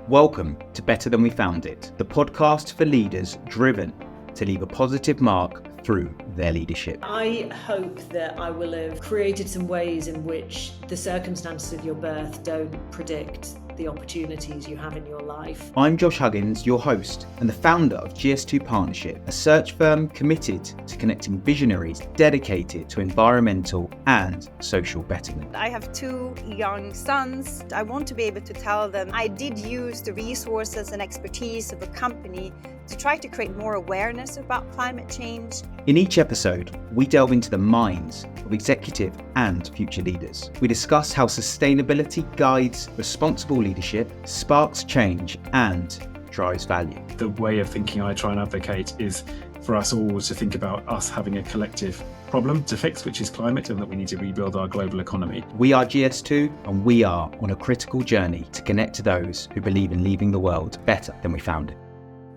Welcome to Better Than We Found It, the podcast for leaders driven to leave a positive mark through their leadership. I hope that I will have created some ways in which the circumstances of your birth don't predict the opportunities you have in your life. I'm Josh Huggins, your host and the founder of GS2 Partnership, a search firm committed to connecting visionaries dedicated to environmental and social betterment. I have two young sons. I want to be able to tell them I did use the resources and expertise of a company to try to create more awareness about climate change. In each episode, we delve into the minds of executive and future leaders. We discuss how sustainability guides responsible leadership, sparks change, and drives value. The way of thinking I try and advocate is for us all to think about us having a collective problem to fix, which is climate, and that we need to rebuild our global economy. We are GS2, and we are on a critical journey to connect to those who believe in leaving the world better than we found it.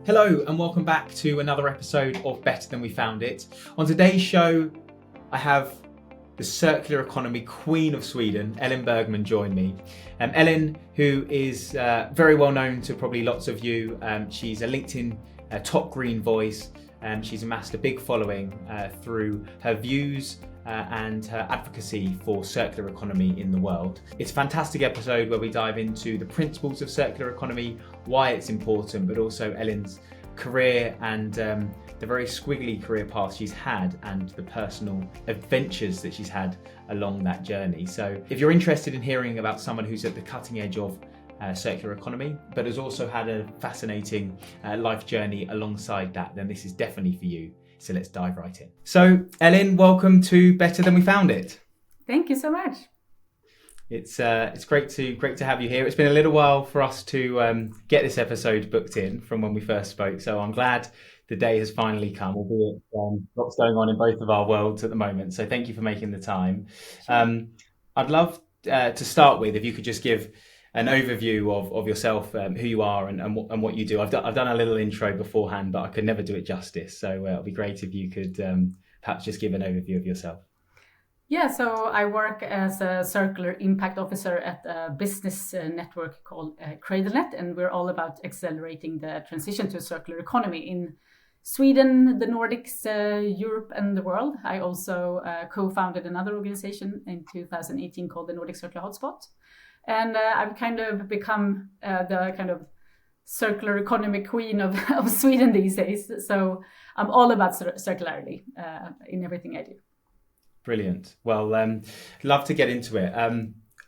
Hello and welcome back to another episode of Better Than We Found It. On today's show, I have the circular economy queen of Sweden, Elin Bergman, join me. Elin, who is very well known to probably lots of you. She's a LinkedIn top green voice. She's amassed a big following through her views and her advocacy for circular economy in the world. It's a fantastic episode where we dive into the principles of circular economy, why it's important, but also Elin's career and the very squiggly career path she's had and the personal adventures that she's had along that journey. So if you're interested in hearing about someone who's at the cutting edge of circular economy, but has also had a fascinating life journey alongside that, then this is definitely for you. So let's dive right in. So Elin, welcome to Better Than We Found It. Thank you so much. It's great to have you here. It's been a little while for us to get this episode booked in from when we first spoke. So I'm glad the day has finally come, albeit lots going on in both of our worlds at the moment. So thank you for making the time. Sure. I'd love to start with, if you could just give an overview of yourself, who you are and what you do. I've done a little intro beforehand, but I could never do it justice. So it'd be great if you could perhaps just give an overview of yourself. Yeah, so I work as a circular impact officer at a business network called Cradlenet, and we're all about accelerating the transition to a circular economy in Sweden, the Nordics, Europe, and the world. I also co-founded another organization in 2018 called the Nordic Circular Hotspot. And I've kind of become the kind of circular economy queen of Sweden these days. So I'm all about circularity in everything I do. Brilliant. Well, love to get into it.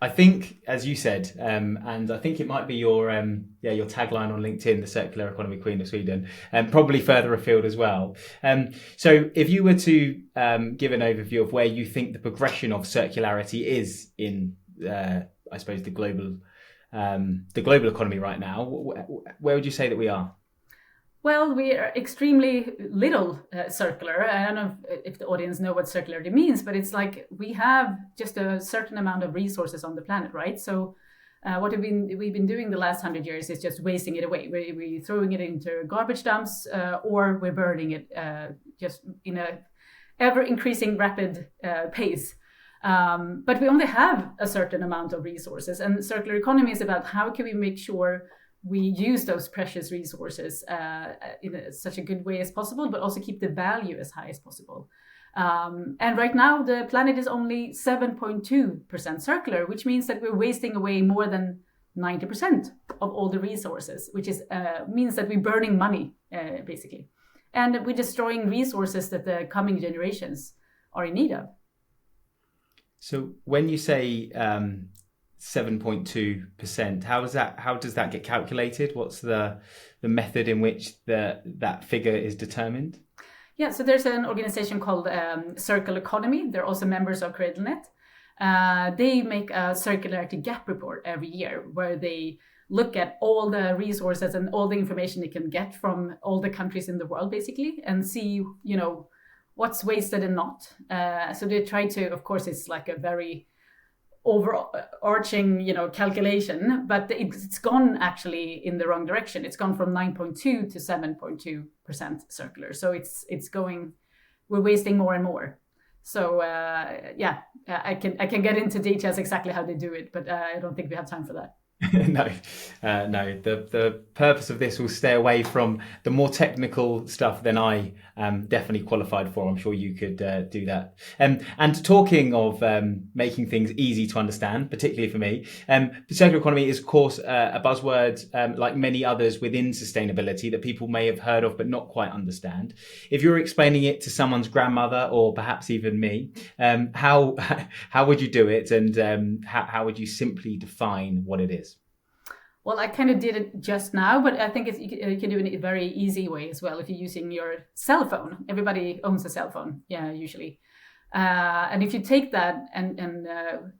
I think, as you said, and I think it might be your tagline on LinkedIn, the circular economy queen of Sweden, and probably further afield as well. So if you were to give an overview of where you think the progression of circularity is in I suppose the global economy right now, where would you say that we are? Well, we are extremely little circular. I don't know if the audience know what circularity means, but it's like we have just a certain amount of resources on the planet, right? So what we've been doing the last 100 years is just wasting it away. We're throwing it into garbage dumps or we're burning it just in a ever increasing rapid pace. But we only have a certain amount of resources, and circular economy is about how can we make sure we use those precious resources in such a good way as possible, but also keep the value as high as possible. And right now, the planet is only 7.2% circular, which means that we're wasting away more than 90% of all the resources, which is means that we're burning money, basically. And we're destroying resources that the coming generations are in need of. So when you say 7.2%, how does that get calculated? What's the method in which that figure is determined? Yeah, so there's an organization called Circle Economy. They're also members of Cradlenet. They make a circularity gap report every year where they look at all the resources and all the information they can get from all the countries in the world, basically, and see, what's wasted and not. So they try to, of course, it's like a very overarching, calculation, but it's gone actually in the wrong direction. It's gone from 9.2 to 7.2% circular. So it's going, we're wasting more and more. So I can get into details exactly how they do it, but I don't think we have time for that. No, no. The purpose of this will stay away from the more technical stuff than I am definitely qualified for. I'm sure you could do that. And talking of making things easy to understand, particularly for me, the circular economy is, of course, a buzzword like many others within sustainability that people may have heard of but not quite understand. If you're explaining it to someone's grandmother or perhaps even me, how would you do it, and how would you simply define what it is? Well, I kind of did it just now, but I think you can do it in a very easy way as well if you're using your cell phone. Everybody owns a cell phone, usually. And if you take that and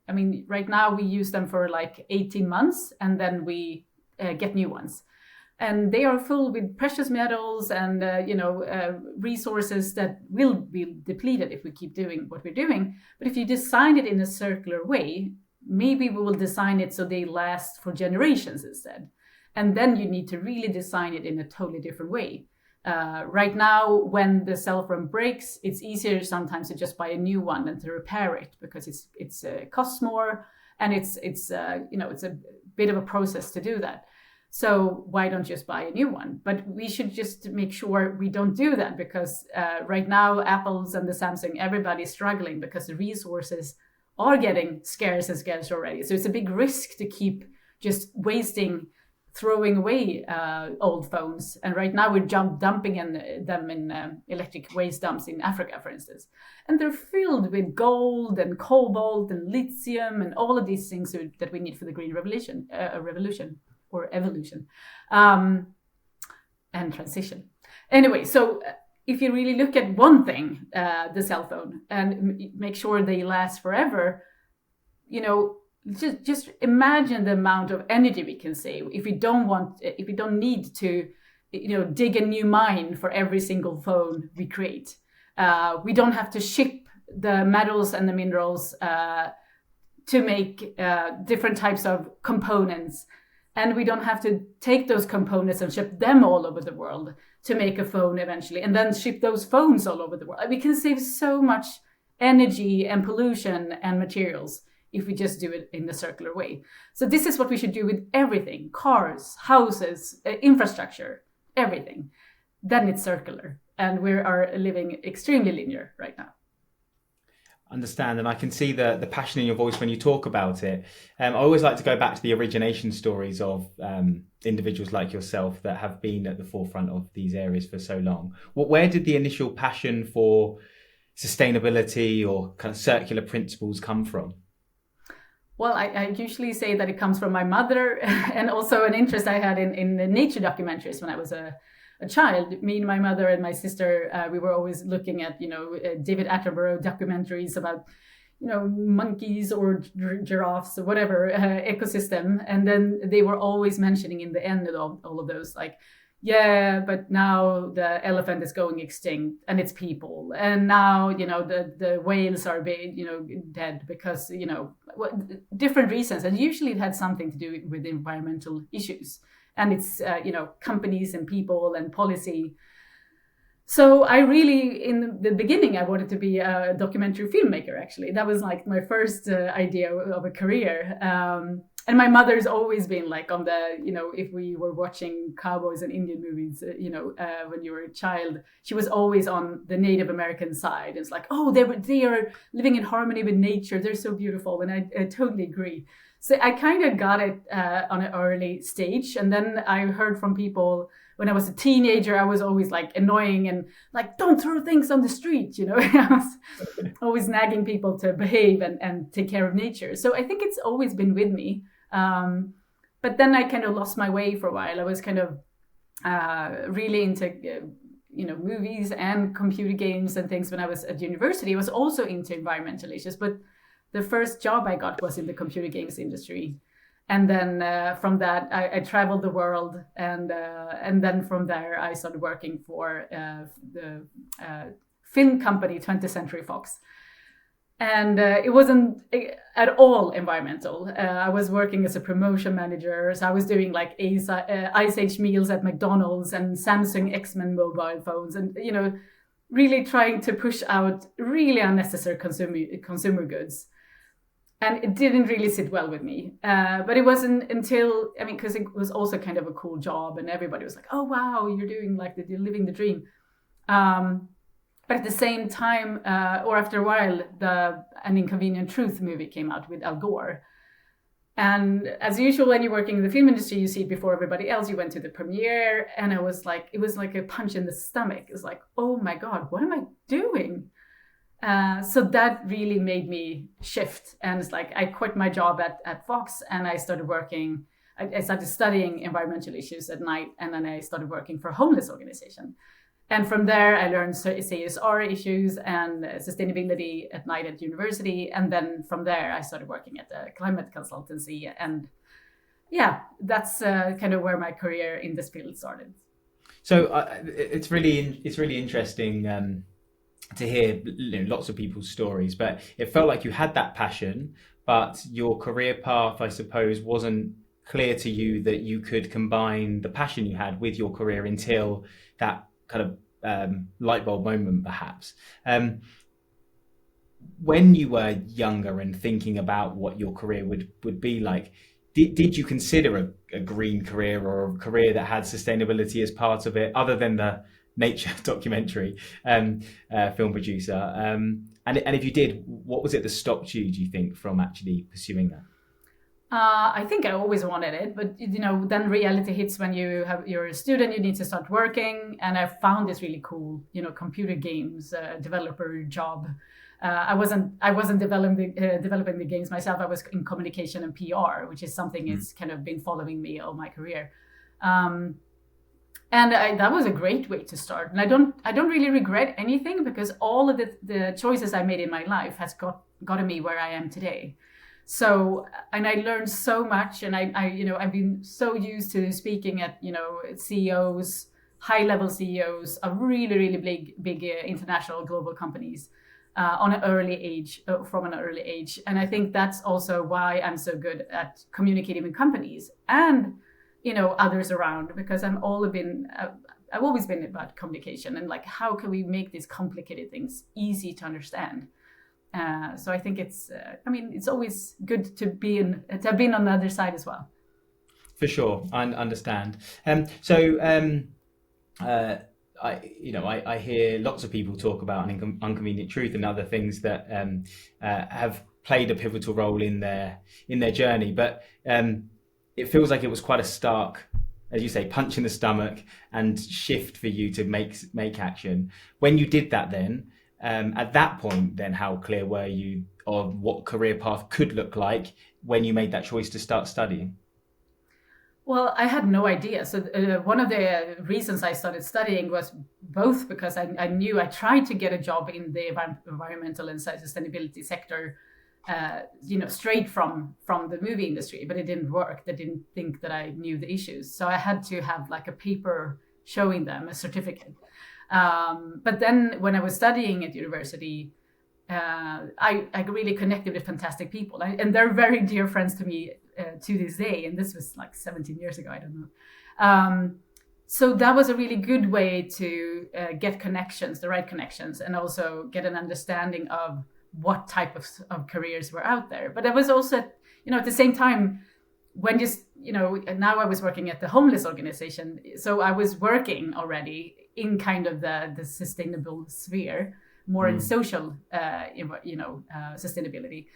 I mean, right now we use them for like 18 months and then we get new ones. And they are full with precious metals and, resources that will be depleted if we keep doing what we're doing. But if you design it in a circular way, maybe we will design it so they last for generations instead. And then you need to really design it in a totally different way. Right now, when the cell phone breaks, it's easier sometimes to just buy a new one than to repair it because it's costs more and it's a bit of a process to do that. So why don't you just buy a new one? But we should just make sure we don't do that because right now, Apple's and the Samsung, everybody's struggling because the resources are getting scarce and scarce already. So it's a big risk to keep just throwing away old phones. And right now we're dumping them in electric waste dumps in Africa, for instance. And they're filled with gold and cobalt and lithium and all of these things that we need for the green revolution or evolution and transition. Anyway, so if you really look at one thing, the cell phone, and make sure they last forever, just imagine the amount of energy we can save if we don't need to, dig a new mine for every single phone we create. We don't have to ship the metals and the minerals to make different types of components. And we don't have to take those components and ship them all over the world to make a phone eventually, and then ship those phones all over the world. We can save so much energy and pollution and materials if we just do it in the circular way. So this is what we should do with everything: cars, houses, infrastructure, everything. Then it's circular. And we are living extremely linear right now. Understand, and I can see the passion in your voice when you talk about it. I always like to go back to the origination stories of individuals like yourself that have been at the forefront of these areas for so long. Where did the initial passion for sustainability or kind of circular principles come from? Well, I usually say that it comes from my mother and also an interest I had in nature documentaries when I was a child. Me and my mother and my sister, we were always looking at, David Attenborough documentaries about, monkeys or giraffes or whatever ecosystem. And then they were always mentioning in the end of all of those, like, yeah, but now the elephant is going extinct and it's people. And now, the whales are dead because, different reasons. And usually it had something to do with environmental issues. And it's, companies and people and policy. So I really, in the beginning, I wanted to be a documentary filmmaker, actually. That was like my first idea of a career. And my mother's always been like on the, if we were watching cowboys and Indian movies, when you were a child, she was always on the Native American side. It's like, oh, they are living in harmony with nature. They're so beautiful. And I totally agree. So I kind of got it on an early stage. And then I heard from people when I was a teenager, I was always like annoying and like, don't throw things on the street. I was always nagging people to behave and take care of nature. So I think it's always been with me. But then I kind of lost my way for a while. I was kind of really into, movies and computer games and things when I was at university. I was also into environmental issues, but the first job I got was in the computer games industry. And then from that, I traveled the world. And then from there, I started working for the film company, 20th Century Fox. And it wasn't at all environmental. I was working as a promotion manager. So I was doing like Ice Age meals at McDonald's and Samsung X-Men mobile phones. And, really trying to push out really unnecessary consumer goods. And it didn't really sit well with me. But it wasn't until, because it was also kind of a cool job and everybody was like, oh, wow, you're doing you're living the dream. But at the same time, or after a while, An Inconvenient Truth movie came out with Al Gore. And as usual, when you're working in the film industry, you see it before everybody else. You went to the premiere and it was like a punch in the stomach. It was like, oh my God, what am I doing? So that really made me shift. And it's like I quit my job at Fox and I started working. I started studying environmental issues at night, and then I started working for a homeless organization. And from there, I learned CSR issues and sustainability at night at university. And then from there, I started working at a climate consultancy. And yeah, that's kind of where my career in this field started. So it's really interesting to hear lots of people's stories, but it felt like you had that passion, but your career path, I suppose, wasn't clear to you that you could combine the passion you had with your career until that kind of light bulb moment, perhaps. When you were younger and thinking about what your career would be like, did you consider a green career or a career that had sustainability as part of it, other than the nature documentary film producer? And if you did, what was it that stopped you, do you think, from actually pursuing that? I think I always wanted it, but then reality hits when you're a student, you need to start working. And I found this really cool, computer games developer job. I wasn't developing the games myself. I was in communication and PR, which is something that's kind of been following me all my career. And that was a great way to start. And I don't really regret anything, because all of the choices I made in my life has gotten me where I am today. So, and I learned so much, and I've been so used to speaking at, CEOs, high-level CEOs of really, really big international global companies from an early age. And I think that's also why I'm so good at communicating with companies and, others around, because I've always been about communication and how can we make these complicated things easy to understand. So I think it's always good to have been on the other side as well. For sure, I understand. I hear lots of people talk about An Inconvenient Truth and other things that have played a pivotal role in their journey, but it feels like it was quite a stark, as you say, punch in the stomach and shift for you to make action. When you did that, then at that point, then how clear were you of what career path could look like when you made that choice to start studying? Well, I had no idea. So one of the reasons I started studying was both because I knew I tried to get a job in the environmental and sustainability sector, straight from the movie industry, but it didn't work. They didn't think that I knew the issues. So I had to have a paper showing them, a certificate. But then when I was studying at university, I really connected with fantastic people, and they're very dear friends to me to this day. And this was 17 years ago, I don't know. So that was a really good way to get connections, the right connections, and also get an understanding of what type of careers were out there. But I was also, at the same time, when now I was working at the homeless organization. So I was working already in kind of the sustainable sphere, more in social, sustainability.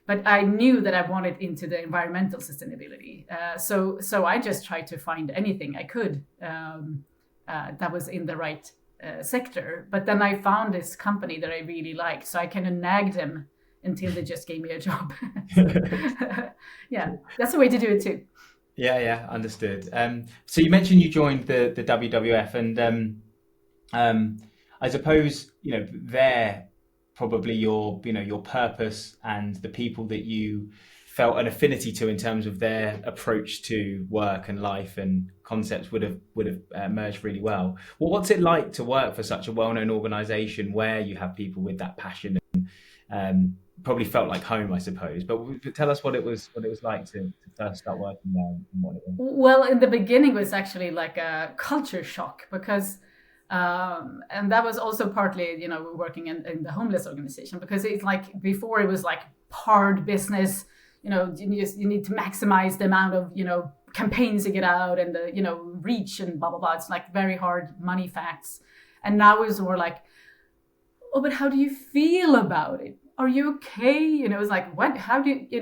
But I knew that I wanted into the environmental sustainability. So I just tried to find anything I could that was in the right sector. But then I found this company that I really liked. So I kind of nagged them until they just gave me a job. Yeah, that's the way to do it too. Yeah, understood. So you mentioned you joined the WWF, and I suppose there probably your purpose and the people that you felt an affinity to in terms of their approach to work and life and concepts would have merged really well. Well, what's it like to work for such a well-known organisation where you have people with that passion and probably felt like home, I suppose? But tell us what it was like to first start working there and what it was. Well, in the beginning, it was actually like a culture shock because. And that was also partly, working in the homeless organization, because it's before it was hard business. You need to maximize the amount of, campaigns you get out and the, reach and blah, blah, blah. It's like very hard money facts. And now it's more like, oh, but how do you feel about it? Are you okay? It's like, what, how do you,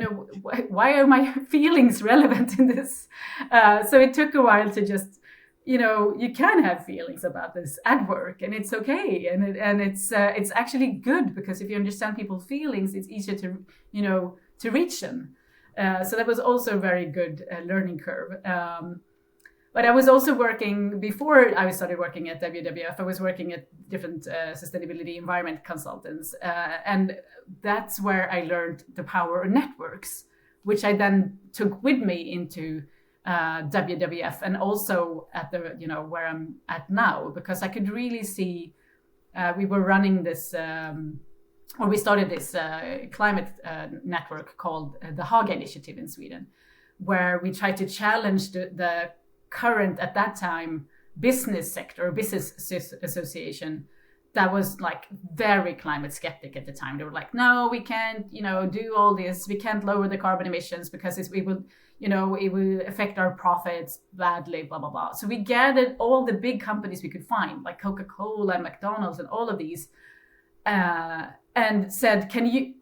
why are my feelings relevant in this? So it took a while to just, you can have feelings about this at work, and it's okay. And it's actually good, because if you understand people's feelings, it's easier to reach them. So that was also a very good learning curve. But I was also working, before I started working at WWF, I was working at different sustainability environment consultants. And that's where I learned the power of networks, which I then took with me into WWF, and also at the, where I'm at now, because I could really see, we were running this, or we started this climate network called the Haga Initiative in Sweden, where we tried to challenge the current, at that time, business sector, business association that was like very climate skeptic at the time. They were like, no, we can't, do all this. We can't lower the carbon emissions because it will affect our profits badly, blah, blah, blah. So we gathered all the big companies we could find, like Coca-Cola and McDonald's and all of these, and said,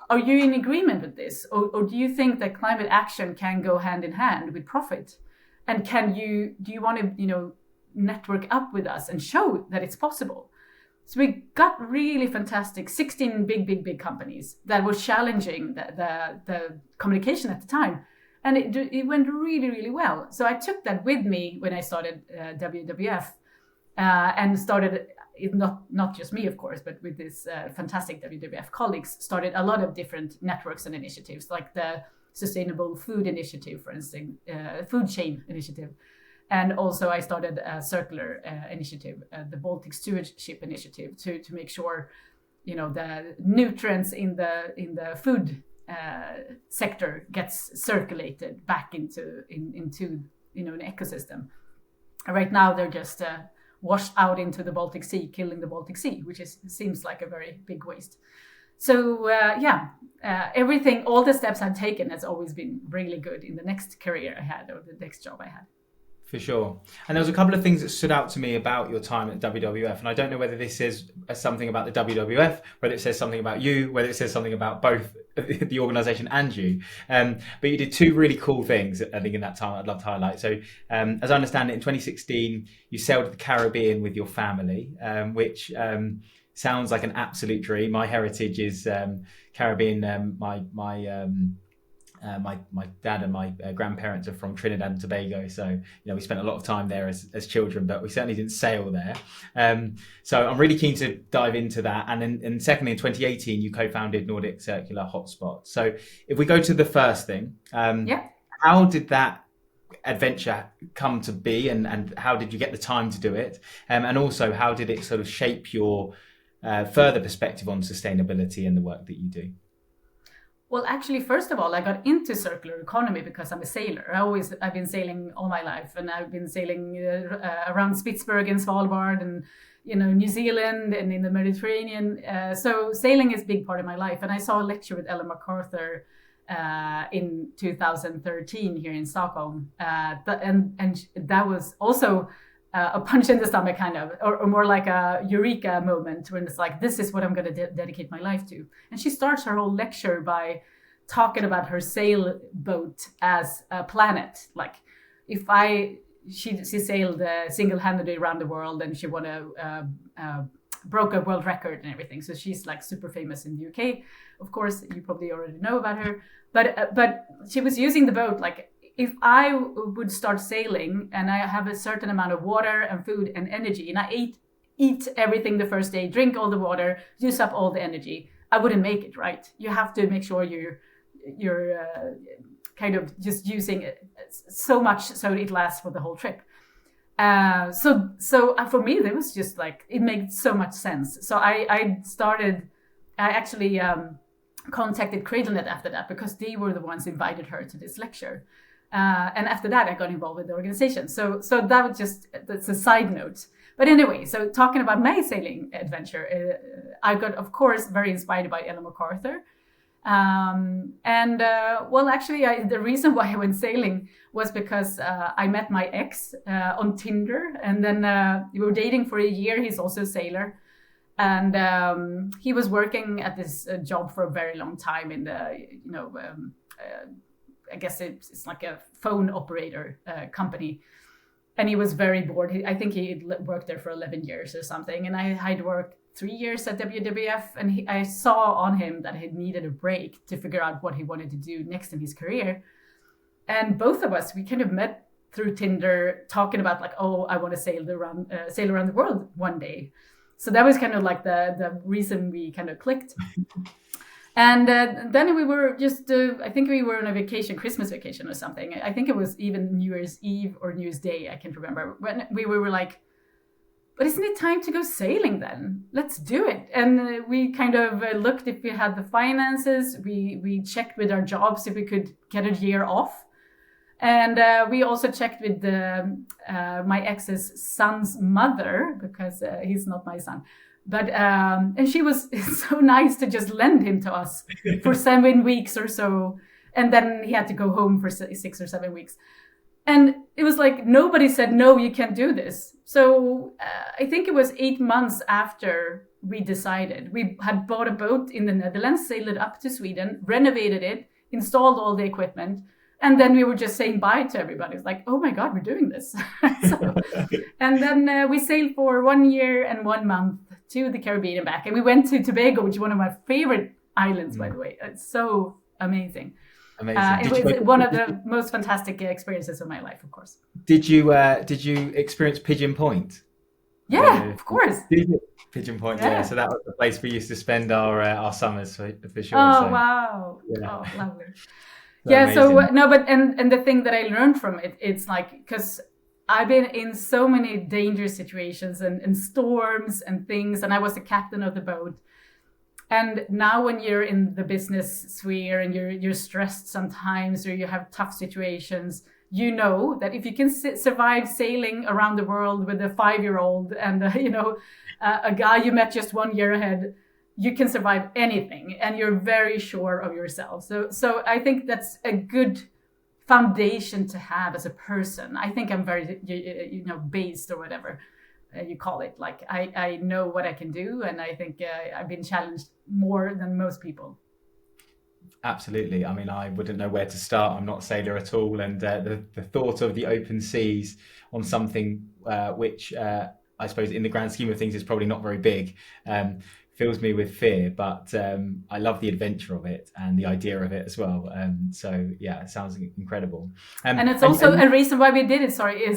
are you in agreement with this? Or do you think that climate action can go hand in hand with profit? And do you want to, network up with us and show that it's possible? So we got really fantastic 16 big companies that were challenging the communication at the time. And it went really, really well. So I took that with me when I started WWF, and started, not just me, of course, but with this fantastic WWF colleagues, started a lot of different networks and initiatives, like the Sustainable Food Initiative, for instance, Food Chain Initiative. And also I started a circular initiative, the Baltic Stewardship Initiative, to make sure, the nutrients in the food sector gets circulated back into an ecosystem. Everything now they're just washed out into the Baltic Sea, killing the Baltic Sea, which seems like a very big waste. So everything, all the steps I've taken has always been really good in the next career I had, or the next job I had. For sure. And there was a couple of things that stood out to me about your time at WWF. And I don't know whether this says something about the WWF, whether it says something about you, whether it says something about both the organisation and you. But you did two really cool things, I think, in that time I'd love to highlight. So as I understand it, in 2016, you sailed to the Caribbean with your family, which sounds like an absolute dream. My heritage is Caribbean. My dad and my grandparents are from Trinidad and Tobago, so we spent a lot of time there as children, but we certainly didn't sail there. So I'm really keen to dive into that. And secondly, in 2018, you co-founded Nordic Circular Hotspot. So if we go to the first thing, how did that adventure come to be, and how did you get the time to do it? And also, how did it sort of shape your further perspective on sustainability and the work that you do? Well, actually, first of all, I got into circular economy because I'm a sailor. I've been sailing all my life, and I've been sailing around Spitsbergen and Svalbard, and New Zealand and in the Mediterranean. So sailing is a big part of my life. And I saw a lecture with Ellen MacArthur in 2013 here in Stockholm, and that was also a punch in the stomach, kind of, or more like a eureka moment, when it's like, this is what I'm going to dedicate my life to. And she starts her whole lecture by talking about her sailboat as a planet. Like, she sailed single-handedly around the world, and she won broke a world record and everything. So she's like super famous in the UK. Of course, you probably already know about her. But she was using the boat like, if I would start sailing and I have a certain amount of water and food and energy, and I eat everything the first day, drink all the water, use up all the energy, I wouldn't make it, right? You have to make sure you're kind of just using it so much so it lasts for the whole trip. So for me, it was just like, it made so much sense. So I actually contacted Cradlenet after that, because they were the ones who invited her to this lecture. And after that, I got involved with the organization. So that was that's a side note. But anyway, so talking about my sailing adventure, I got, of course, very inspired by Ellen MacArthur. Actually, the reason why I went sailing was because I met my ex on Tinder, and then we were dating for a year. He's also a sailor, and he was working at this job for a very long time in the, I guess it's like a phone operator company. And he was very bored. I think he worked there for 11 years or something. And I'd worked 3 years at WWF, and I saw on him that he needed a break to figure out what he wanted to do next in his career. And both of us, we kind of met through Tinder, talking about like, oh, I want to sail around the world one day. So that was kind of like the reason we kind of clicked. And then we were just, I think we were on a vacation, Christmas vacation or something. I think it was even New Year's Eve or New Year's Day, I can't remember. When we were like, but isn't it time to go sailing then? Let's do it. And we kind of looked if we had the finances. We checked with our jobs if we could get a year off. And we also checked with my ex's son's mother, because he's not my son. But and she was so nice to just lend him to us for 7 weeks or so. And then he had to go home for 6 or 7 weeks. And it was like, nobody said, no, you can't do this. So I think it was 8 months after we decided. We had bought a boat in the Netherlands, sailed it up to Sweden, renovated it, installed all the equipment. And then we were just saying bye to everybody. It's like, oh my God, we're doing this. And then we sailed for 1 year and 1 month to the Caribbean and back. And we went to Tobago, which is one of my favorite islands, by the way. It's so amazing. It was one of the most fantastic experiences of my life, of course. Did you experience Pigeon Point? Yeah, of course. Pigeon Point, yeah. So that was the place we used to spend our summers for sure. Oh, so, wow. Yeah. Oh, lovely. Amazing. So no, but and the thing that I learned from it, it's like, because I've been in so many dangerous situations and storms and things, and I was the captain of the boat. And now when you're in the business sphere and you're stressed sometimes, or you have tough situations, you know that if you can survive sailing around the world with a 5-year-old and a guy you met just 1 year ahead, you can survive anything, and you're very sure of yourself. So I think that's a good foundation to have as a person. I think I'm very, based, or whatever you call it. Like I know what I can do, and I think I've been challenged more than most people. Absolutely. I mean, I wouldn't know where to start. I'm not a sailor at all, and the thought of the open seas on something which I suppose in the grand scheme of things is probably not very big, fills me with fear, but I love the adventure of it and the idea of it as well. So yeah, it sounds incredible. And it's also a reason why we did it,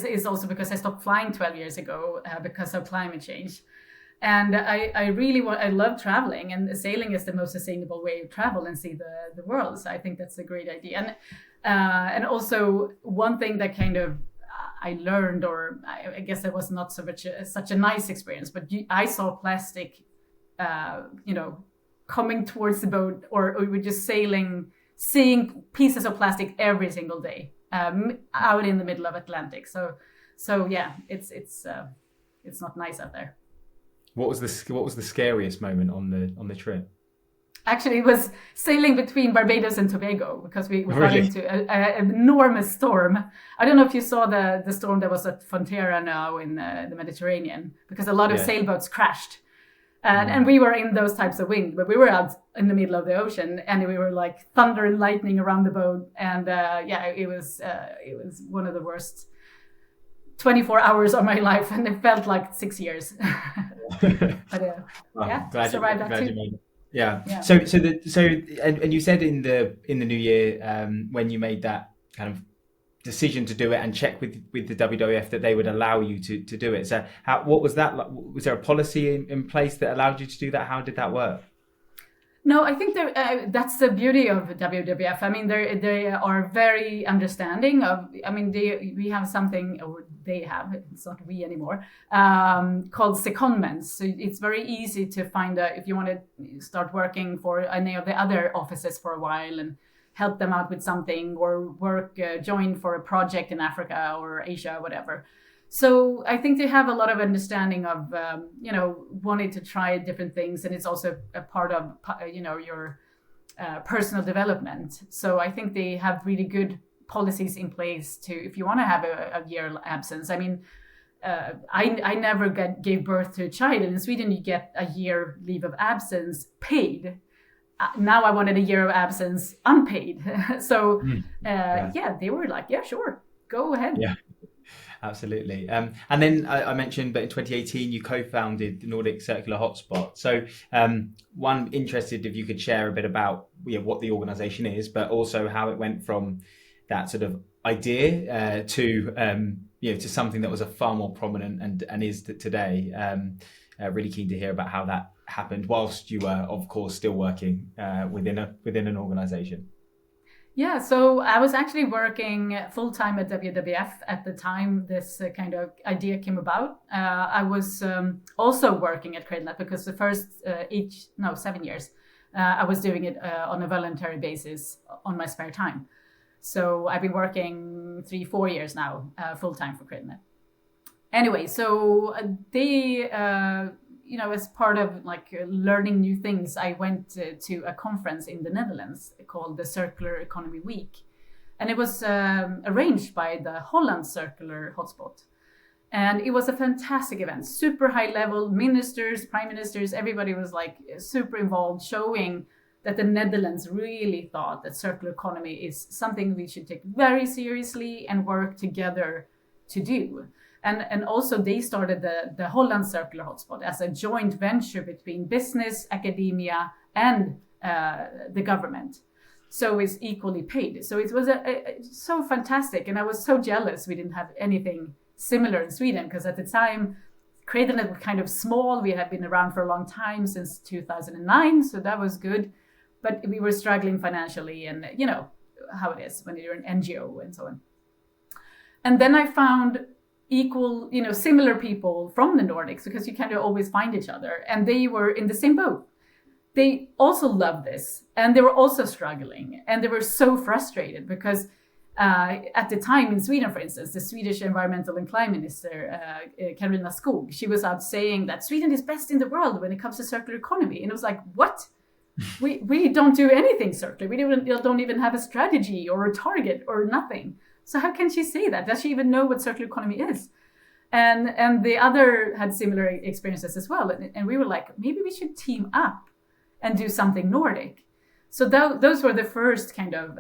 is also because I stopped flying 12 years ago because of climate change. And I love traveling, and sailing is the most sustainable way to travel and see the world. So I think that's a great idea. And also one thing that kind of I learned, or I guess it was not such a nice experience, but I saw plastic coming towards the boat, or we were just seeing pieces of plastic every single day out in the middle of Atlantic. So yeah, it's not nice out there. What was the scariest moment on the trip? Actually, it was sailing between Barbados and Tobago, because we got into an enormous storm. I don't know if you saw the storm that was at Fonterra now in the Mediterranean, because a lot of sailboats crashed. And we were in those types of wind, but we were out in the middle of the ocean, and we were like thunder and lightning around the boat. And it was one of the worst 24 hours of my life, and it felt like 6 years. But survived that too. Yeah. So you said in the new year, when you made that kind of decision to do it and check with the WWF that they would allow you to do it. So what was that like? Was there a policy in place that allowed you to do that? How did that work? No, I think that's the beauty of WWF. I mean, they are very understanding of. I mean, we have something, or they have. It's not we anymore. Called secondments. So it's very easy to find if you want to start working for any of the other offices for a while and help them out with something, or join for a project in Africa or Asia, or whatever. So I think they have a lot of understanding of, wanting to try different things. And it's also a part of, your personal development. So I think they have really good policies in place to, if you want to have a year absence. I mean, I never gave birth to a child. In Sweden, you get a year leave of absence paid. Now I wanted a year of absence unpaid. So they were like, yeah, sure, go ahead. Yeah, absolutely. And then I mentioned that in 2018 you co-founded the Nordic Circular Hotspot. So one, interested if you could share a bit about what the organisation is, but also how it went from that sort of idea to something that was a far more prominent and is today. Really keen to hear about how that happened whilst you were, of course, still working within an organisation. Yeah, so I was actually working full-time at WWF at the time this kind of idea came about. I was also working at Cradlenet because the first 7 years I was doing it on a voluntary basis on my spare time. So I've been working 3-4 years now full-time for Cradlenet. Anyway, so they, as part of like learning new things, I went to a conference in the Netherlands called the Circular Economy Week. And it was arranged by the Holland Circular Hotspot. And it was a fantastic event, super high level, ministers, prime ministers, everybody was like super involved, showing that the Netherlands really thought that circular economy is something we should take very seriously and work together to do. And also they started the Holland Circular Hotspot as a joint venture between business, academia, and the government. So it's equally paid. So it was so fantastic. And I was so jealous we didn't have anything similar in Sweden, because at the time, Cradlenet was kind of small. We had been around for a long time, since 2009. So that was good. But we were struggling financially, and you know how it is when you're an NGO and so on. And then I found similar people from the Nordics, because you kind of always find each other, and they were in the same boat. They also loved this, and they were also struggling, and they were so frustrated because at the time in Sweden, for instance, the Swedish environmental and climate minister, Carolina Skog, she was out saying that Sweden is best in the world when it comes to circular economy. And it was like, what? We don't do anything circular. We don't even have a strategy or a target or nothing. So how can she say that? Does she even know what circular economy is? And the other had similar experiences as well. And we were like, maybe we should team up and do something Nordic. So those were the first kind of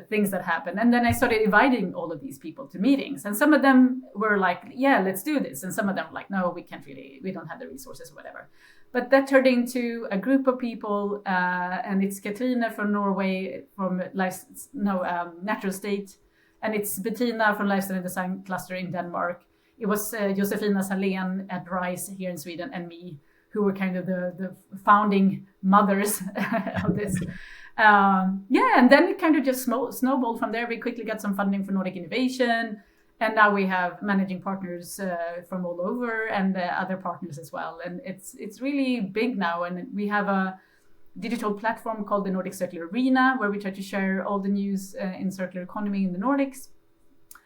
things that happened. And then I started inviting all of these people to meetings. And some of them were like, yeah, let's do this. And some of them were like, no, we don't have the resources or whatever. But that turned into a group of people. And it's Katrine from Norway, from Natural State. And it's Bettina from Lifestyle and Design Cluster in Denmark. It was Josefina Salén at RISE here in Sweden, and me, who were kind of the founding mothers of this. And then it kind of just snowballed from there. We quickly got some funding for Nordic innovation. And now we have managing partners from all over, and other partners as well. And it's really big now. And we have a digital platform called the Nordic Circular Arena, where we try to share all the news in circular economy in the Nordics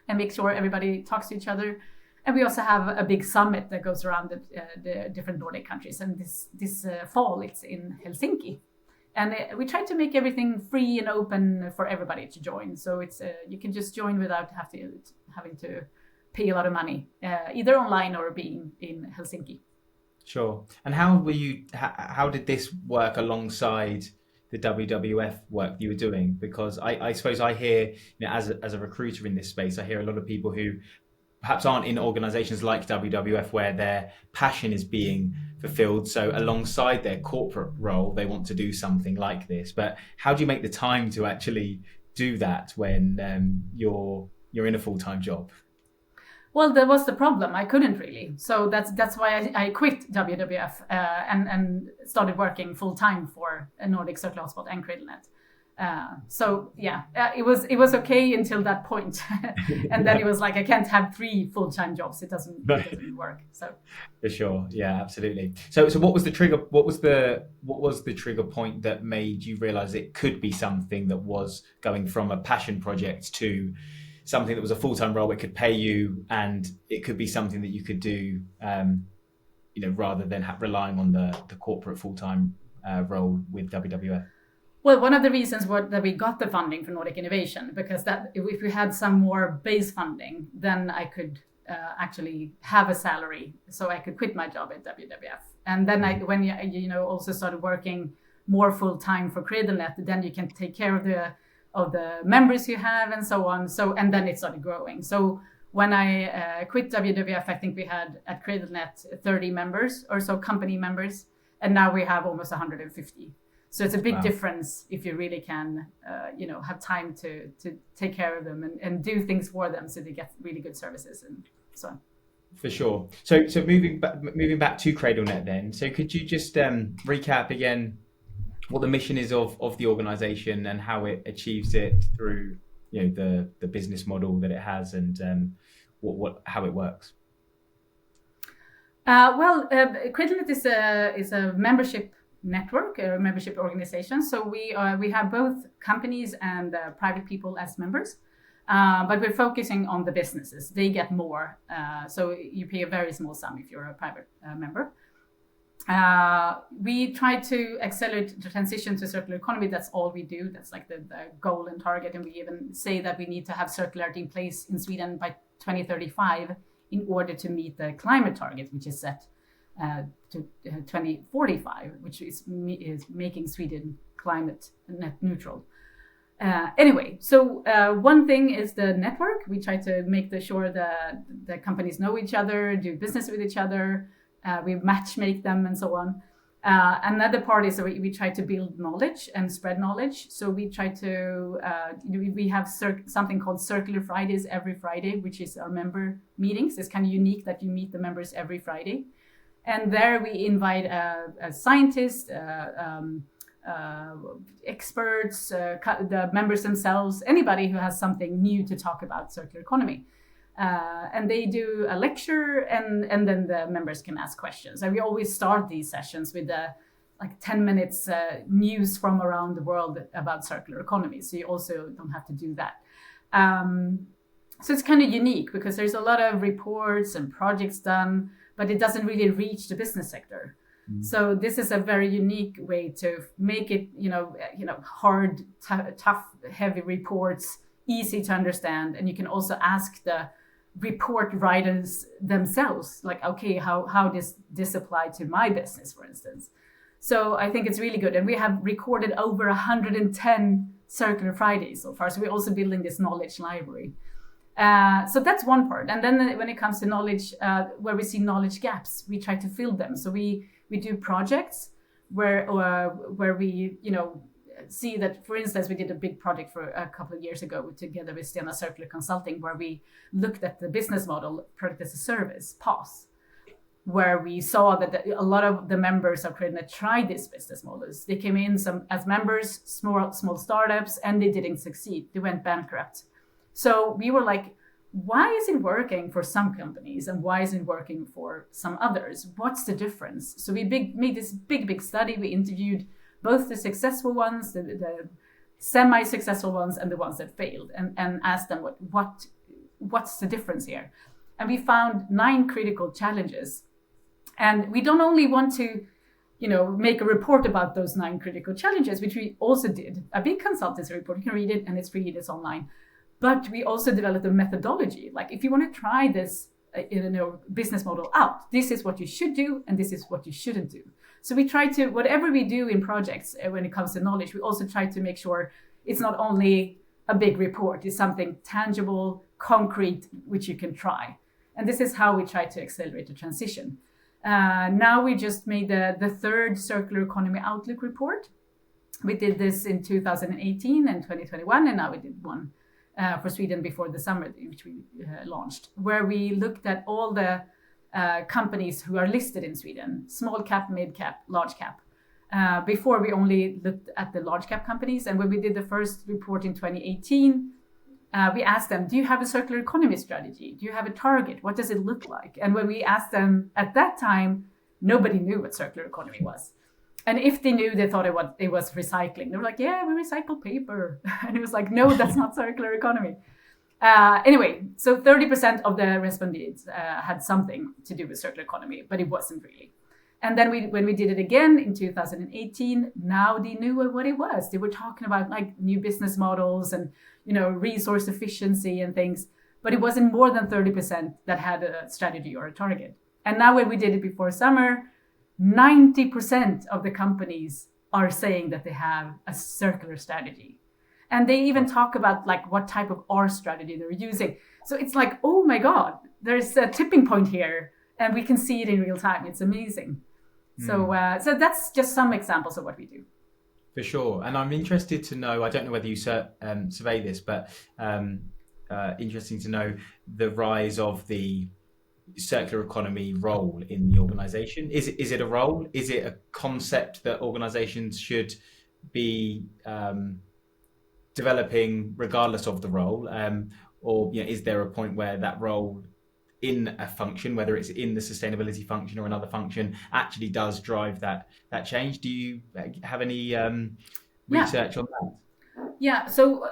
and make sure everybody talks to each other. And we also have a big summit that goes around the different Nordic countries. And this fall, it's in Helsinki. And we try to make everything free and open for everybody to join. So it's you can just join without having to pay a lot of money, either online or being in Helsinki. Sure. And how did this work alongside the WWF work you were doing? Because I suppose I hear, as a recruiter in this space, I hear a lot of people who perhaps aren't in organizations like WWF where their passion is being fulfilled. So alongside their corporate role, they want to do something like this. But how do you make the time to actually do that when you're in a full-time job? Well, that was the problem. I couldn't really. So that's why I quit WWF and started working full-time for a Nordic Circular Hotspot and Cradlenet. It was okay until that point. And then it was like, I can't have 3 full-time jobs. It doesn't work. So for sure. Yeah, absolutely. So what was the trigger? What was the trigger point that made you realize it could be something that was going from a passion project to something that was a full-time role? It could pay you, and it could be something that you could do, rather than relying on the corporate full-time role with WWF. Well, one of the reasons that we got the funding for Nordic Innovation, because that if we had some more base funding, then I could actually have a salary, so I could quit my job at WWF. And then when you also started working more full time for Cradlenet, then you can take care of the members you have and so on. And then it started growing. So when I quit WWF, I think we had at Cradlenet 30 members or so, company members, and now we have almost 150. So it's a big difference if you really can, have time to take care of them and do things for them, so they get really good services and so on. For sure. So moving back to Cradlenet then. So could you just recap again what the mission is of the organisation and how it achieves it through the business model that it has and how it works? Cradlenet is a membership network, a membership organization. So we have both companies and private people as members, but we're focusing on the businesses. They get more, so you pay a very small sum if you're a private member. We try to accelerate the transition to circular economy. That's all we do. That's like the goal and target. And we even say that we need to have circularity in place in Sweden by 2035 in order to meet the climate target, which is set to 2045, which is making Sweden climate net neutral. So one thing is the network. We try to make sure the companies know each other, do business with each other. We match-make them and so on. Another part is that we try to build knowledge and spread knowledge. So we try to, we have something called Circular Fridays every Friday, which is our member meetings. It's kind of unique that you meet the members every Friday. And there we invite a scientist, experts, the members themselves, anybody who has something new to talk about circular economy. And they do a lecture and then the members can ask questions. And we always start these sessions with 10 minutes news from around the world about circular economy. So you also don't have to do that. So it's kind of unique because there's a lot of reports and projects done, but it doesn't really reach the business sector. So this is a very unique way to make it, hard, tough, heavy reports, easy to understand. And you can also ask the report writers themselves, like, okay, how does this apply to my business, for instance? So I think it's really good. And we have recorded over 110 Circular Fridays so far. So we're also building this knowledge library. So that's one part. And then when it comes to knowledge, where we see knowledge gaps, we try to fill them. So we do projects where we, see that, for instance, we did a big project for a couple of years ago together with Stena Circular Consulting, where we looked at the business model, product as a service, PaaS, where we saw that a lot of the members of Cradlenet tried these business models. They came in as members, small startups, and they didn't succeed. They went bankrupt. So we were like, why is it working for some companies and why is it working for some others? What's the difference? So we made this big study. We interviewed both the successful ones, the semi-successful ones, and the ones that failed, and asked them what's the difference here. And we found 9 critical challenges. And we don't only want to, make a report about those 9 critical challenges, which we also did. A big consultancy report, you can read it and it's free, it's online. But we also developed a methodology. Like, if you want to try this business model out, this is what you should do and this is what you shouldn't do. So we try to, whatever we do in projects when it comes to knowledge, we also try to make sure it's not only a big report, it's something tangible, concrete, which you can try. And this is how we try to accelerate the transition. Now we just made the 3rd Circular Economy Outlook report. We did this in 2018 and 2021, and now we did one for Sweden before the summer, which we launched, where we looked at all the companies who are listed in Sweden, small cap, mid cap, large cap. Before we only looked at the large cap companies. And when we did the first report in 2018, we asked them, do you have a circular economy strategy? Do you have a target? What does it look like? And when we asked them at that time, nobody knew what circular economy was. And if they knew, they thought it was recycling. They were like, yeah, we recycle paper. And it was like, no, that's not circular economy. Anyway, so 30% of the respondents had something to do with circular economy, but it wasn't really. And then when we did it again in 2018, now they knew what it was. They were talking about like new business models and, resource efficiency and things, but it wasn't more than 30% that had a strategy or a target. And now when we did it before summer, 90% of the companies are saying that they have a circular strategy. And they even talk about like what type of R strategy they're using. So it's like, oh my God, there's a tipping point here and we can see it in real time. It's amazing. So that's just some examples of what we do. For sure. And I'm interested to know, I don't know whether you survey this, but interesting to know the rise of the circular economy role in the organization. Is it a role? Is it a concept that organizations should be developing regardless of the role? Or is there a point where that role in a function, whether it's in the sustainability function or another function, actually does drive that change? Do you have any research on that? Yeah, so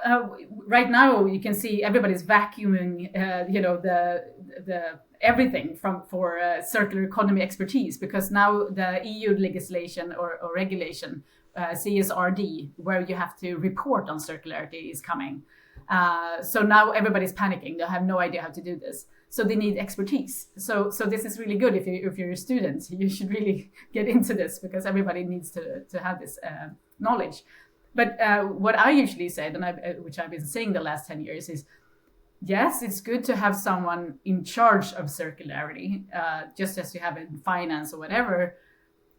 right now you can see everybody's vacuuming, the everything for circular economy expertise, because now the EU legislation or regulation, CSRD, where you have to report on circularity is coming. So now everybody's panicking. They have no idea how to do this. So they need expertise. So this is really good if you're a student. You should really get into this because everybody needs to have this knowledge. But what I usually said, and which I've been saying the last 10 years, is yes, it's good to have someone in charge of circularity, just as you have in finance or whatever,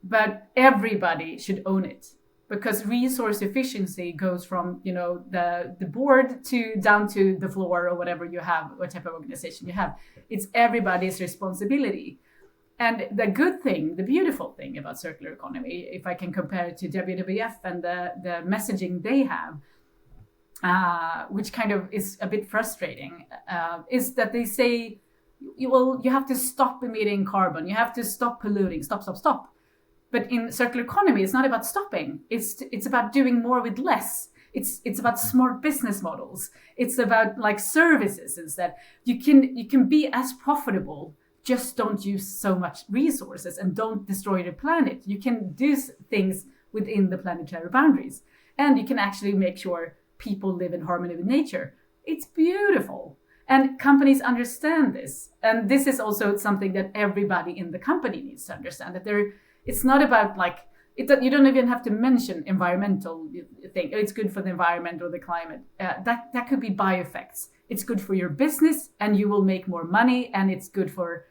but everybody should own it. Because resource efficiency goes from the board down to the floor or whatever you have, what type of organization you have. It's everybody's responsibility. And the good thing, the beautiful thing about circular economy, if I can compare it to WWF and the messaging they have, which kind of is a bit frustrating, is that they say, you have to stop emitting carbon, you have to stop polluting, stop. But in circular economy, it's not about stopping. It's about doing more with less. It's about smart business models. It's about like services instead. You can be as profitable. Just don't use so much resources and don't destroy the planet. You can do things within the planetary boundaries, and you can actually make sure people live in harmony with nature. It's beautiful. And companies understand this. And this is also something that everybody in the company needs to understand, that it's not about you don't even have to mention environmental thing. It's good for the environment or the climate. That could be by effects. It's good for your business and you will make more money, and it's good for,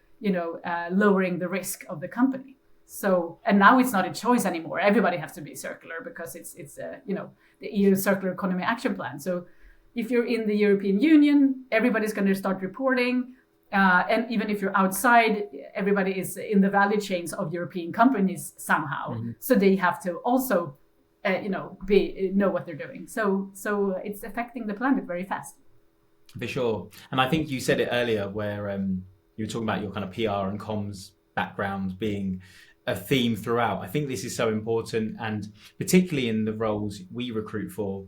lowering the risk of the company. So, and now it's not a choice anymore. Everybody has to be circular because it's the EU Circular Economy Action Plan. So if you're in the European Union, everybody's going to start reporting. And even if you're outside, everybody is in the value chains of European companies somehow. Mm-hmm. So they have to also, know what they're doing. So it's affecting the planet very fast. For sure. And I think you said it earlier where you were talking about your kind of PR and comms background being a theme throughout. I think this is so important, and particularly in the roles we recruit for,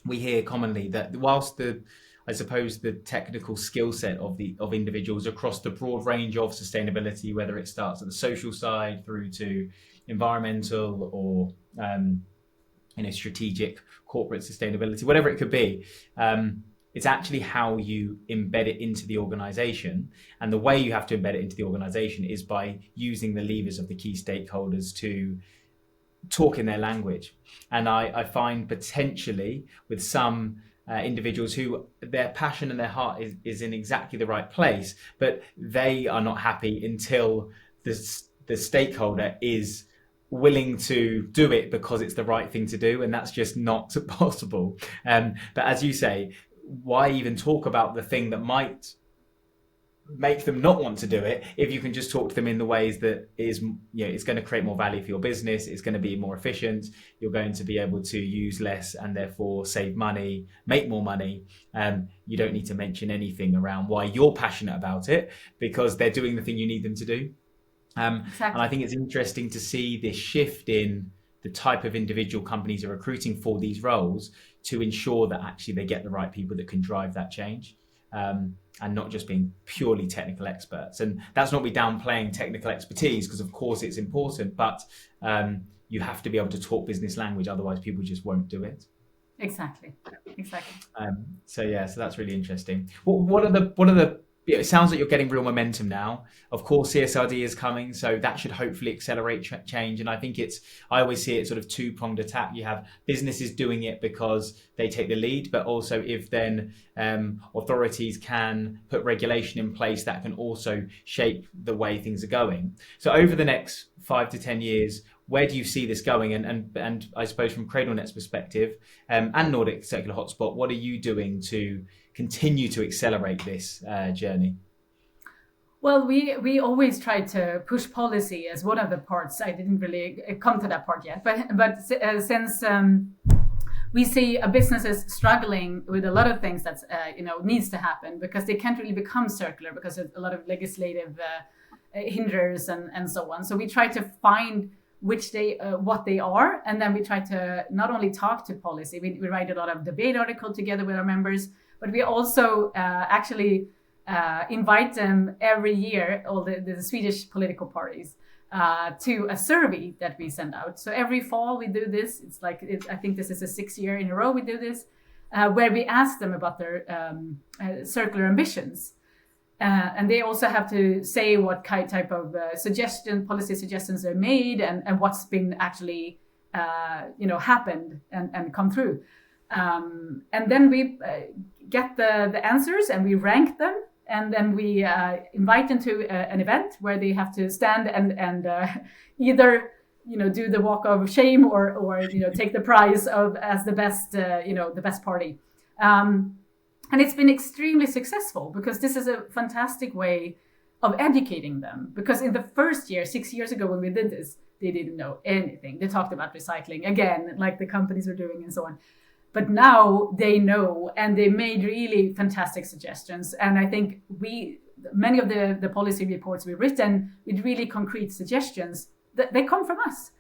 we hear commonly that whilst the technical skill set of individuals across the broad range of sustainability, whether it starts at the social side through to environmental or strategic corporate sustainability, whatever it could be, it's actually how you embed it into the organization. And the way you have to embed it into the organization is by using the levers of the key stakeholders to talk in their language. And I find potentially with some individuals who their passion and their heart is in exactly the right place, but they are not happy until the stakeholder is willing to do it because it's the right thing to do, and that's just not possible. But as you say, why even talk about the thing that might make them not want to do it if you can just talk to them in the ways that is, it's going to create more value for your business, it's going to be more efficient, you're going to be able to use less and therefore save money, make more money. You don't need to mention anything around why you're passionate about it because they're doing the thing you need them to do. Exactly. And I think it's interesting to see this shift in the type of individual companies are recruiting for these roles to ensure that actually they get the right people that can drive that change. and not just being purely technical experts. And that's not me downplaying technical expertise, because of course it's important, but you have to be able to talk business language, otherwise people just won't do it. Exactly. So that's really interesting. What are the it sounds like you're getting real momentum now. Of course, CSRD is coming, so that should hopefully accelerate change. And I think I always see it sort of two-pronged attack. You have businesses doing it because they take the lead, but also if then authorities can put regulation in place, that can also shape the way things are going. So over the next 5 to 10 years, where do you see this going? And I suppose from Cradlenet's perspective and Nordic Circular Hotspot, what are you doing to continue to accelerate this journey? Well, we always try to push policy as one of the parts. I didn't really come to that part yet, but since we see businesses struggling with a lot of things that needs to happen, because they can't really become circular because of a lot of legislative hinders and so on. So we try to find what they are, and then we try to not only talk to policy. We write a lot of debate articles together with our members, but we also actually invite them every year, all the Swedish political parties, to a survey that we send out. So every fall we do this. I think this is the 6th year in a row we do this, where we ask them about their circular ambitions. And they also have to say what type of policy suggestions are made, and what's been actually happened and come through. And then we get the answers and we rank them, and then we invite them to an event where they have to stand and either do the walk of shame or take the prize as the best the best party. And it's been extremely successful, because this is a fantastic way of educating them. Because in the first year, 6 years ago when we did this, they didn't know anything. They talked about recycling, again, like the companies were doing and so on. But now they know, and they made really fantastic suggestions. And I think many of the policy reports we've written with really concrete suggestions, they come from us.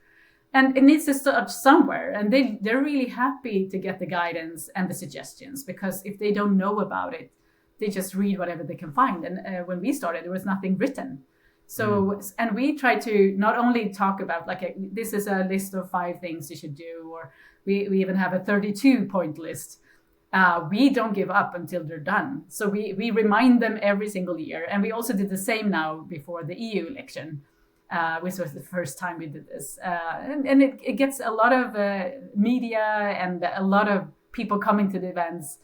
And it needs to start somewhere. And they're really happy to get the guidance and the suggestions, because if they don't know about it, they just read whatever they can find. And when we started, there was nothing written. So, and we try to not only talk about this is a list of 5 things you should do, or we even have a 32-point list. We don't give up until they're done. So we remind them every single year. And we also did the same now before the EU election. Which was the first time we did this. And it gets a lot of media and a lot of people coming to the events.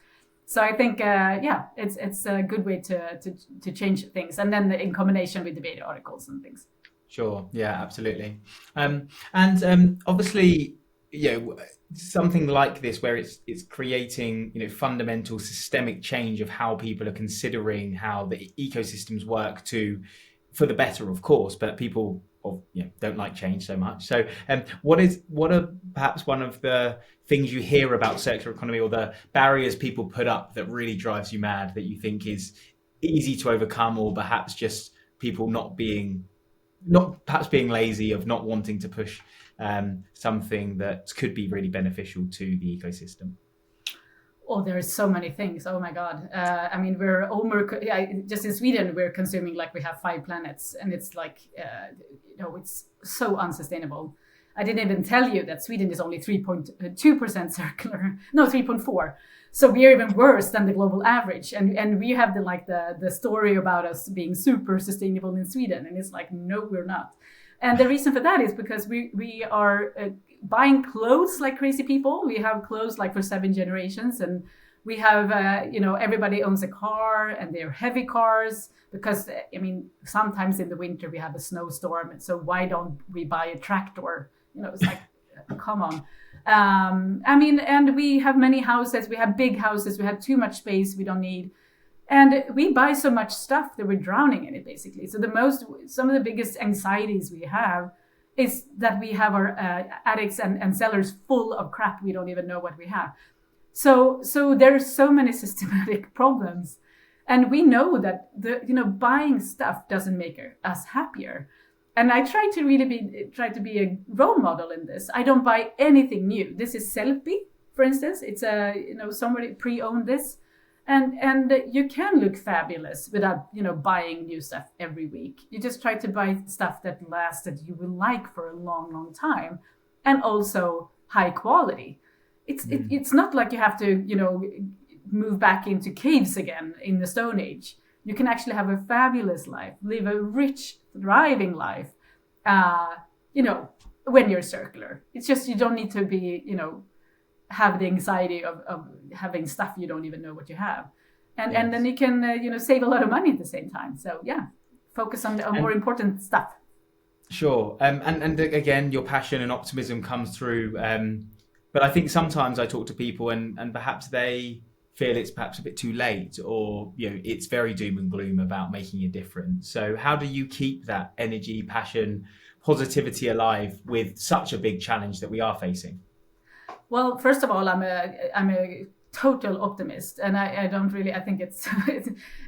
So I think, it's a good way to change things. And then in combination with debate articles and things. Sure. Yeah, absolutely. And obviously, something like this, where it's creating, fundamental systemic change of how people are considering how the ecosystems work for the better, of course, but people don't like change so much. So what are perhaps one of the things you hear about circular economy, or the barriers people put up that really drives you mad, that you think is easy to overcome, or perhaps just people being lazy, of not wanting to push something that could be really beneficial to the ecosystem? Oh, there's so many things. Oh my God. We're just in Sweden, we're consuming we have 5 planets, and it's it's so unsustainable. I didn't even tell you that Sweden is only 3.2% circular. No, 3.4. So we are even worse than the global average. And we have the story about us being super sustainable in Sweden. And it's no, we're not. And the reason for that is because we are buying clothes like crazy people. We have clothes for 7 generations, and we have everybody owns a car, and they're heavy cars, because sometimes in the winter we have a snowstorm, so why don't we buy a tractor? It's come on. And we have many houses. We have big houses. We have too much space we don't need. And we buy so much stuff that we're drowning in it, basically. So some of the biggest anxieties we have is that we have our attics and cellars full of crap we don't even know what we have. So there's so many systematic problems. And we know that buying stuff doesn't make us happier. And I try to be a role model in this. I don't buy anything new. This is Selfie, for instance. It's somebody pre-owned this. And you can look fabulous without, buying new stuff every week. You just try to buy stuff that lasts, that you will like for a long, long time, and also high quality. It's not like you have to, move back into caves again in the Stone Age. You can actually have a fabulous life, live a rich, thriving life, when you're circular. It's just, you don't need to be, have the anxiety of having stuff you don't even know what you have. And then you can, save a lot of money at the same time. So yeah, focus on the more important stuff. Sure. And again, your passion and optimism comes through. But I think sometimes I talk to people and perhaps they feel it's perhaps a bit too late, or it's very doom and gloom about making a difference. So how do you keep that energy, passion, positivity alive with such a big challenge that we are facing? Well, first of all, I'm a total optimist, and I don't really. I think it's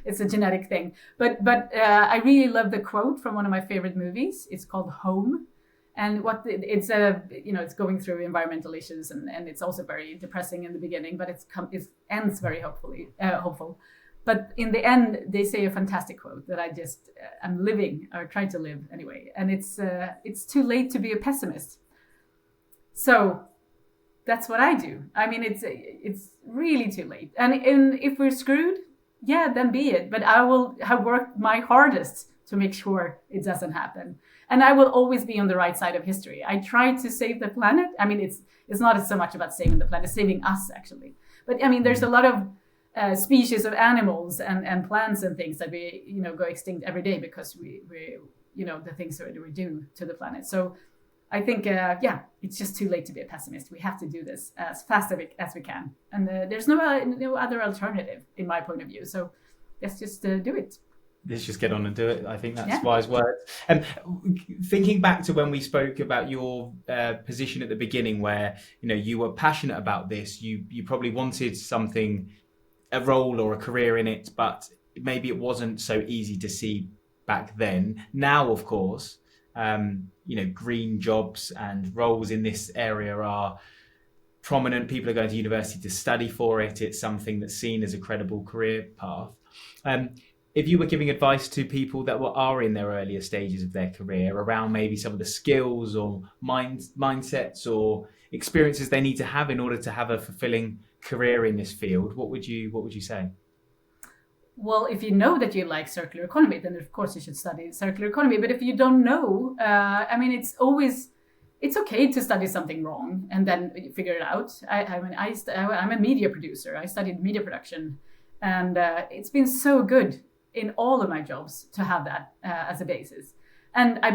it's a genetic thing. But I really love the quote from one of my favorite movies. It's called Home. And it's going through environmental issues, and it's also very depressing in the beginning, but it ends very hopeful. But in the end, they say a fantastic quote that I'm living, or try to live anyway. And it's too late to be a pessimist. So that's what I do. I mean, it's really too late. And if we're screwed, yeah, then be it. But I will have worked my hardest to make sure it doesn't happen. And I will always be on the right side of history. I try to save the planet. I mean, it's not so much about saving the planet, saving us actually. But I mean, there's a lot of species of animals and plants and things that we, go extinct every day because we the things that we do to the planet. So I think, it's just too late to be a pessimist. We have to do this as fast as we can. And there's no other alternative in my point of view. So let's just do it. Let's just get on and do it. I think that's wise words. And thinking back to when we spoke about your position at the beginning, where you were passionate about this, you probably wanted something, a role or a career in it, but maybe it wasn't so easy to see back then. Now, of course, green jobs and roles in this area are prominent. People are going to university to study for it. It's something that's seen as a credible career path. If you were giving advice to people that are in their earlier stages of their career around maybe some of the skills or mindsets or experiences they need to have in order to have a fulfilling career in this field, what would you say? Well, if you know that you like circular economy, then of course you should study circular economy. But if you don't know, it's okay to study something wrong and then figure it out. I'm a media producer. I studied media production, and it's been so good in all of my jobs to have that as a basis. And I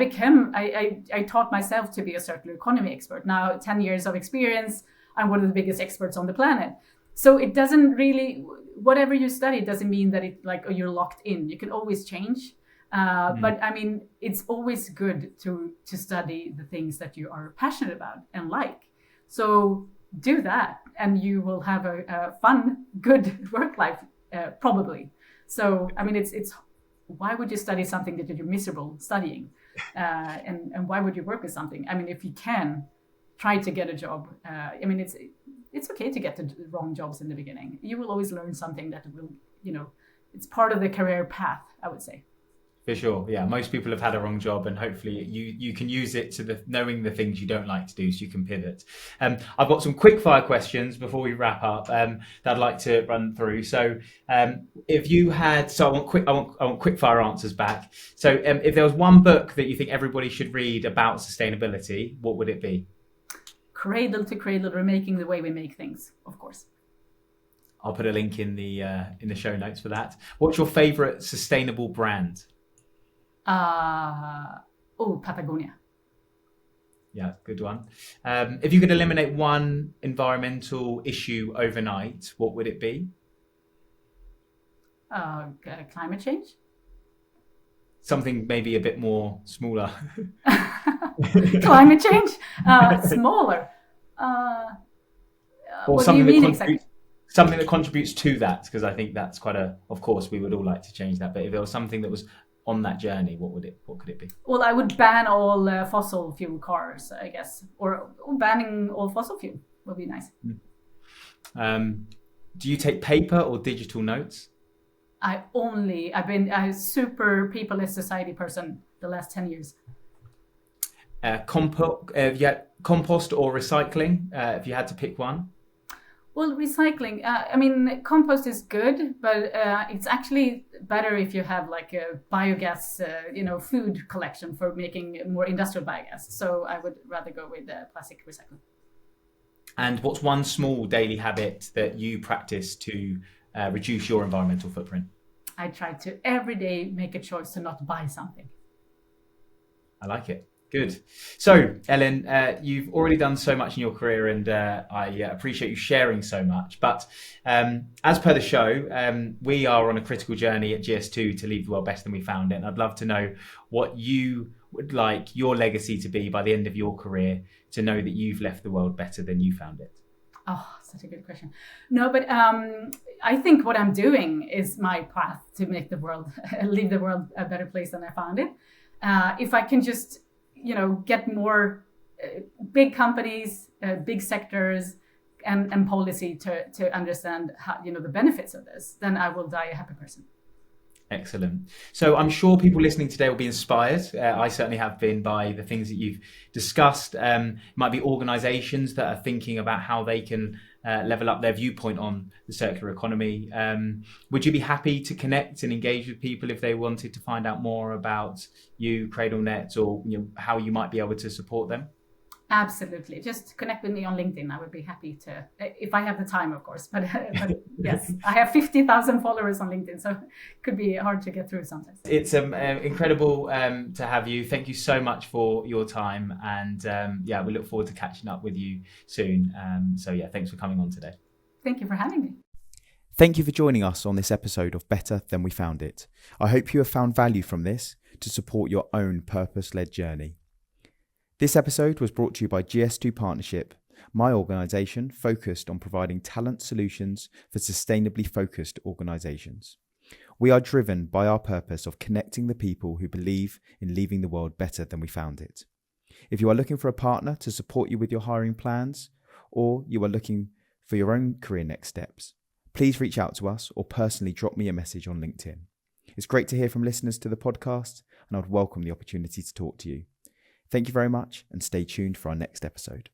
taught myself to be a circular economy expert. Now, 10 years of experience, I'm one of the biggest experts on the planet. So it doesn't really, whatever you study doesn't mean that you're locked in. You can always change. But I mean, it's always good to study the things that you are passionate about and like. So do that, and you will have a fun, good work life, probably. So, I mean, it's why would you study something that you're miserable studying? And why would you work with something? I mean, if you can, try to get a job. It's okay to get the wrong jobs in the beginning. You will always learn something that will, it's part of the career path, I would say. For sure. Yeah. Most people have had a wrong job, and hopefully you can use it to knowing the things you don't like to do, so you can pivot. I've got some quick fire questions before we wrap up that I'd like to run through. So if you had, I want quick fire answers back. So if there was one book that you think everybody should read about sustainability, what would it be? Cradle to Cradle, Remaking the Way We Make Things, of course. I'll put a link in the show notes for that. What's your favorite sustainable brand? Patagonia. Yeah, good one. If you could eliminate one environmental issue overnight, what would it be? Climate change. Something maybe a bit more smaller. Climate change? Smaller. Or what something do you mean that exactly? Something that contributes to that, because I think that's of course we would all like to change that, but if there was something that was on that journey, what could it be? Well, I would ban all fossil fuel cars, I guess, or banning all fossil fuel would be nice. Do you take paper or digital notes? I've been a super peopleless society person the last 10 years. Compost or recycling, if you had to pick one? Well, recycling, compost is good, but it's actually better if you have like a biogas, food collection for making more industrial biogas. So I would rather go with plastic recycling. And what's one small daily habit that you practice to reduce your environmental footprint? I try to every day make a choice to not buy something. I like it. Good. So, Elin, you've already done so much in your career, and I appreciate you sharing so much. But as per the show, we are on a critical journey at GS2 to leave the world better than we found it. And I'd love to know what you would like your legacy to be by the end of your career, to know that you've left the world better than you found it. Oh, such a good question. No, but I think what I'm doing is my path to make the world, leave the world a better place than I found it. If I can just get more big companies, big sectors, and policy to understand how, the benefits of this, then I will die a happy person. Excellent. So I'm sure people listening today will be inspired. I certainly have been by the things that you've discussed. Might be organisations that are thinking about how they can level up their viewpoint on the circular economy. Would you be happy to connect and engage with people if they wanted to find out more about you, Cradlenet, or how you might be able to support them? Absolutely. Just connect with me on LinkedIn. I would be happy to, if I have the time, of course. But yes, I have 50,000 followers on LinkedIn, so it could be hard to get through sometimes. It's incredible to have you. Thank you so much for your time. And we look forward to catching up with you soon. Thanks for coming on today. Thank you for having me. Thank you for joining us on this episode of Better Than We Found It. I hope you have found value from this to support your own purpose-led journey. This episode was brought to you by GS2 Partnership, my organisation focused on providing talent solutions for sustainably focused organisations. We are driven by our purpose of connecting the people who believe in leaving the world better than we found it. If you are looking for a partner to support you with your hiring plans, or you are looking for your own career next steps, please reach out to us or personally drop me a message on LinkedIn. It's great to hear from listeners to the podcast, and I would welcome the opportunity to talk to you. Thank you very much, and stay tuned for our next episode.